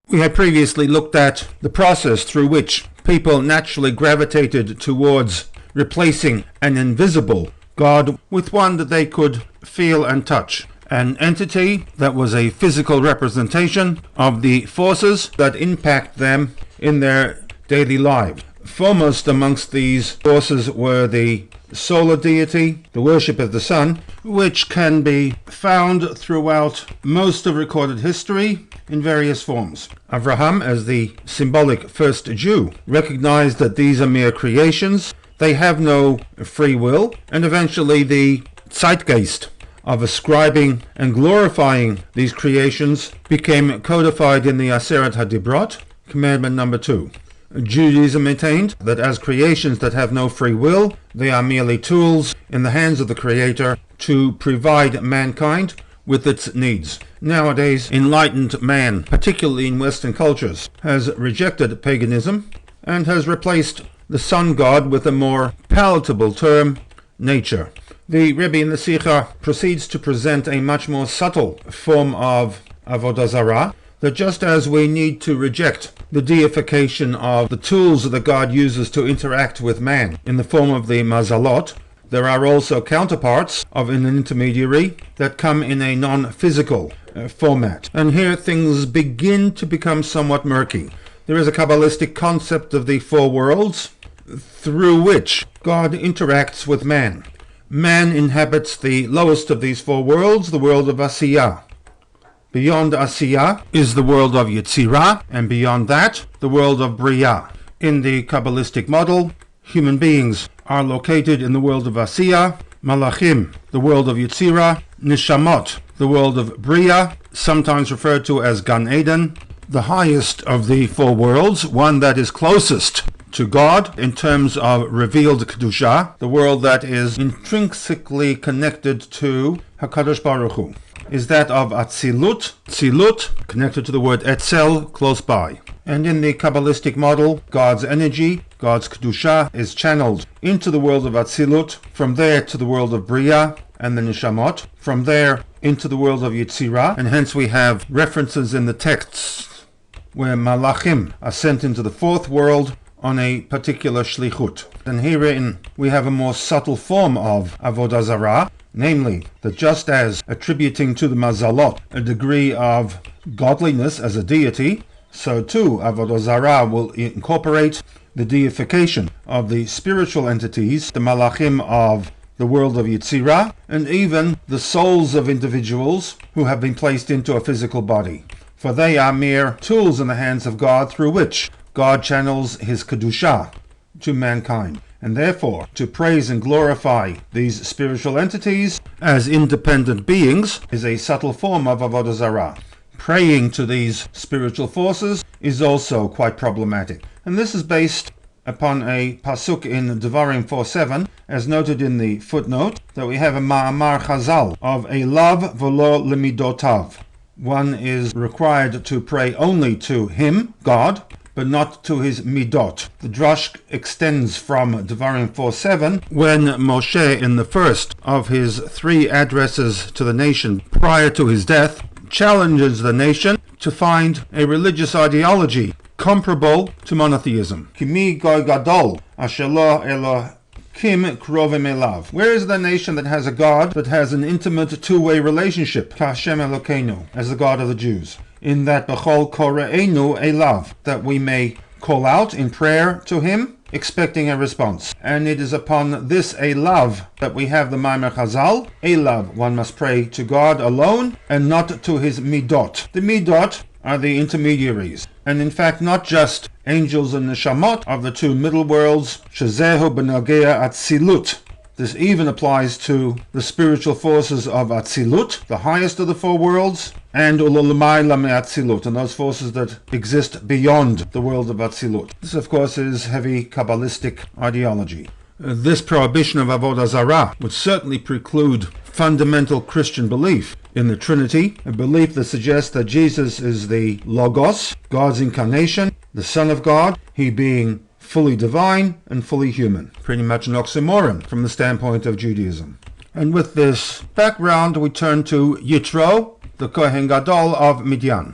We had previously looked at the process through which people naturally gravitated towards replacing an invisible God with one that they could feel and touch. An entity that was a physical representation of the forces that impact them in their daily lives. Foremost amongst these forces were the solar deity, the worship of the sun, which can be found throughout most of recorded history in various forms. Abraham, as the symbolic first Jew, recognized that these are mere creations, they have no free will, and eventually the zeitgeist of ascribing and glorifying these creations became codified in the Aseret HaDibrot, commandment number 2. Judaism maintained that as creations that have no free will, they are merely tools in the hands of the Creator to provide mankind with its needs. Nowadays, enlightened man, particularly in Western cultures, has rejected paganism and has replaced the sun god with a more palatable term, nature. The Rebbe in the SICHAH proceeds to present a much more subtle form of AVODAH ZARRA, that just as we need to reject the deification of the tools that God uses to interact with man in the form of the mazalot, there are also counterparts of an intermediary that come in a non-physical format. And here things begin to become somewhat murky. There is a Kabbalistic concept of the four worlds through which God interacts with man. Man inhabits the lowest of these four worlds, the world of Asiyah. Beyond Asiyah is the world of Yetzirah, and beyond that, the world of Briyah. In the Kabbalistic model, human beings are located in the world of Asiyah, Malachim, the world of Yetzirah, Nishamot, the world of Briyah, sometimes referred to as Gan Eden, the highest of the four worlds, one that is closest to God in terms of revealed Kedusha, the world that is intrinsically connected to HaKadosh Baruch Hu, is that of Atzilut, Tzilut, connected to the word Etzel, close by. And in the Kabbalistic model, God's energy, God's Kedusha, is channeled into the world of Atzilut, from there to the world of Bria and the Nishamot, from there into the world of Yetzirah, and hence we have references in the texts where Malachim are sent into the fourth world on a particular shlichut. And herein we have a more subtle form of AVODAH ZARRA, namely that just as attributing to the mazalot a degree of godliness as a deity, so too AVODAH ZARRA will incorporate the deification of the spiritual entities, the malachim of the world of Yetzirah, and even the souls of individuals who have been placed into a physical body. For they are mere tools in the hands of God through which God channels his Kedusha to mankind. And therefore, to praise and glorify these spiritual entities as independent beings is a subtle form of AVODAH ZARRA. Praying to these spiritual forces is also quite problematic. And this is based upon a pasuk in Devarim 4:7, as noted in the footnote, that we have a ma'amar chazal of a lav v'lo lemidotav. One is required to pray only to him, God, but not to his midot. The drush extends from Devarim 4:7, when Moshe, in the first of his 3 addresses to the nation prior to his death, challenges the nation to find a religious ideology comparable to monotheism. Kimi goy gadol asher lo Elohim krovim elav. Where is the nation that has a God but has an intimate two-way relationship, Hashem Elokeinu, as the God of the Jews? In that b'chol kore'enu elav, that we may call out in prayer to him, expecting a response. And it is upon this elav that we have the Maimer Chazal. Elav, one must pray to God alone and not to his midot. The midot are the intermediaries, and in fact not just angels and neshamot of the 2 middle worlds, shezehu benogea atzilut. This even applies to the spiritual forces of Atzilut, the highest of the 4 worlds, and Ululamayla me'Atzilut, and those forces that exist beyond the world of Atzilut. This, of course, is heavy Kabbalistic ideology. This prohibition of AVODAH ZARRA would certainly preclude fundamental Christian belief in the Trinity, a belief that suggests that Jesus is the Logos, God's incarnation, the Son of God, he being fully divine and fully human. Pretty much an oxymoron from the standpoint of Judaism. And with this background, we turn to Yitro, the Kohen Gadol of Midian.